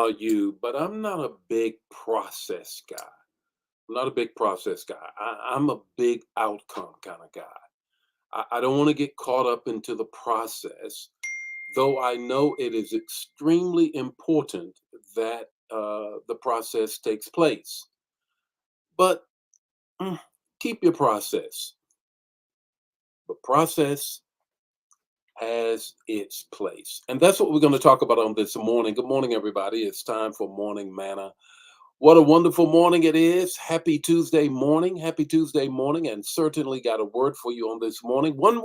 about you, but I'm not a big process guy. I'm not a big process guy. I'm a big outcome kind of guy. I don't want to get caught up into the process, though I know it is extremely important that the process takes place. But mm, keep your process. But process has its place. And that's what we're going to talk about on this morning. Good morning, everybody. It's time for Morning Manna. What a wonderful morning it is. Happy Tuesday morning. Happy Tuesday morning. And certainly got a word for you on this morning. One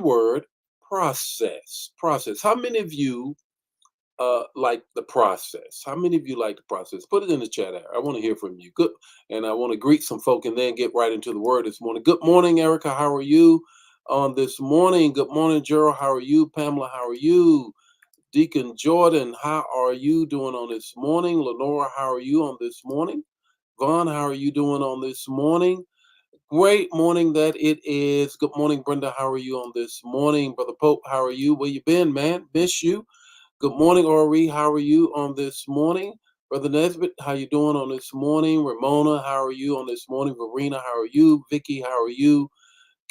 word, process. Process. How many of you like the process? How many of you like the process? Put it in the chat. I want to hear from you. Good. And I want to greet some folk and then get right into the word this morning. Good morning, Erica. How are you on this morning? Good morning, Gerald. How are you? Pamela, how are you? Deacon Jordan, how are you doing on this morning? Lenora, how are you on this morning? Vaughn, how are you doing on this morning? Great morning that it is. Good morning, Brenda. How are you on this morning? Brother Pope, how are you? Where you been, man? Miss you. Good morning, Ori. How are you on this morning? Brother Nesbitt, how you doing on this morning? Ramona, how are you on this morning? Verena, how are you? Vicky, how are you?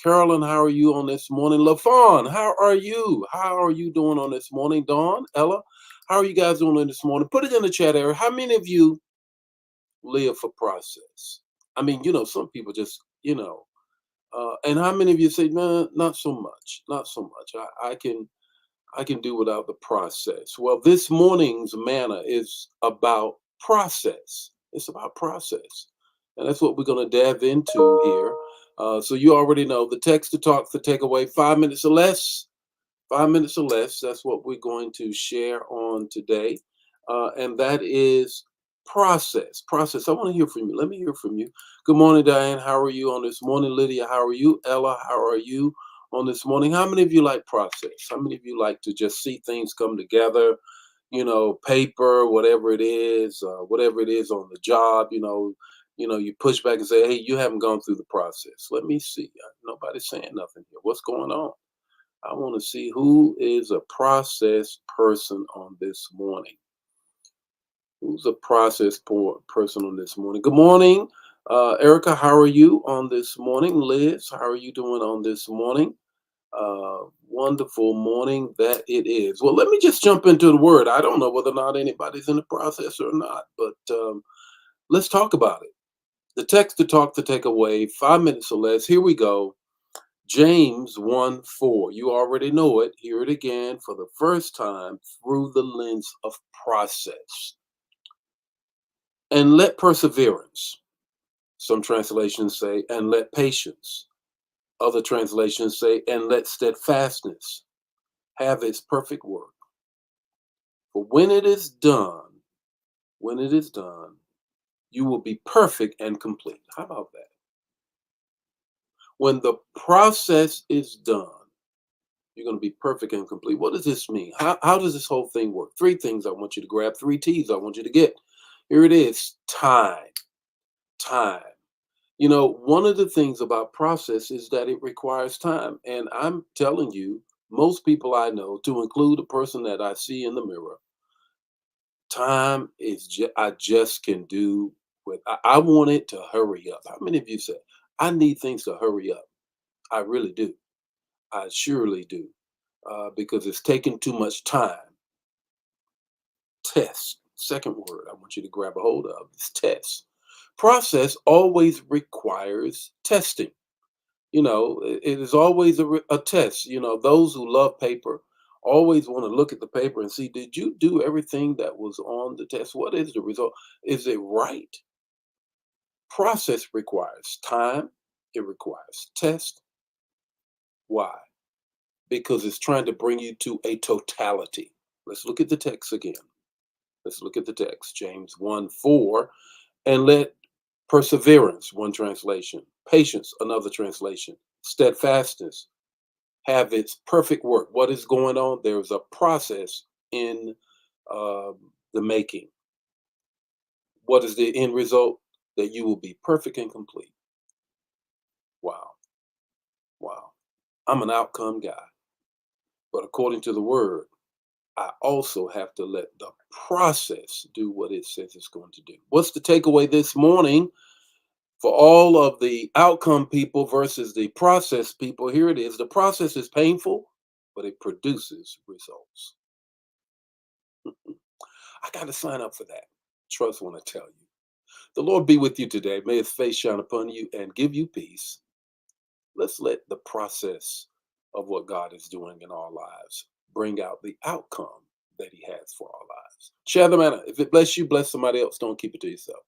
Carolyn, how are you on this morning? LaFawn, how are you? How are you doing on this morning? Dawn, Ella, how are you guys doing on this morning? Put it in the chat area. How many of you live for process? I mean, some people just, and how many of you say, no, not so much, not so much. I can do without the process. Well, this morning's manna is about process. It's about process. And that's what we're going to dive into here. So you already know the text to talk, the takeaway, 5 minutes or less. 5 minutes or less. That's what we're going to share on today. And that is process. Process. I want to hear from you. Let me hear from you. Good morning, Diane. How are you on this morning? Lydia, how are you? Ella, how are you on this morning? How many of you like process? How many of you like to just see things come together? Paper, whatever it is on the job, you push back and say, hey, you haven't gone through the process. Let me see. Nobody's saying nothing here. What's going on? I want to see who is a process person on this morning. Who's a person on this morning? Good morning, Erica. How are you on this morning? Liz, how are you doing on this morning? Wonderful morning that it is. Well, let me just jump into the word. I don't know whether or not anybody's in the process or not, but let's talk about it. The text to talk to take away, 5 minutes or less. Here we go. James 1:4. You already know it. Hear it again for the first time through the lens of process. And let perseverance, some translations say, and let patience. Other translations say, and let steadfastness have its perfect work. For when it is done, you will be perfect and complete. How about that? When the process is done, you're going to be perfect and complete. What does this mean? How does this whole thing work? Three things I want you to grab, three T's I want you to get. Here it is. Time. Time. One of the things about process is that it requires time. And I'm telling you, most people I know, to include a person that I see in the mirror, time is I just can do with. I want it to hurry up. How many of you say, I need things to hurry up? I really do. I surely do. Because it's taking too much time. Test. Second word I want you to grab a hold of is test. Process always requires testing. It is always a test. Those who love paper always want to look at the paper and see, did you do everything that was on the test? What is the result? Is it right? Process requires time. It requires test. Why? Because it's trying to bring you to a totality. Let's look at the text again. Let's look at the text. James 1:4. And let perseverance, one translation, patience, another translation, steadfastness, have its perfect work. What is going on? There's a process in uh, the making. What is the end result? That you will be perfect and complete. Wow. Wow. I'm an outcome guy. But according to the word, I also have to let the process do what it says it's going to do. What's the takeaway this morning for all of the outcome people versus the process people? Here it is. The process is painful, but it produces results. I got to sign up for that. Trust what I tell you. The Lord be with you today. May his face shine upon you and give you peace. Let's let the process of what God is doing in our lives bring out the outcome that he has for our lives. Share the manna. If it bless you, bless somebody else. Don't keep it to yourself.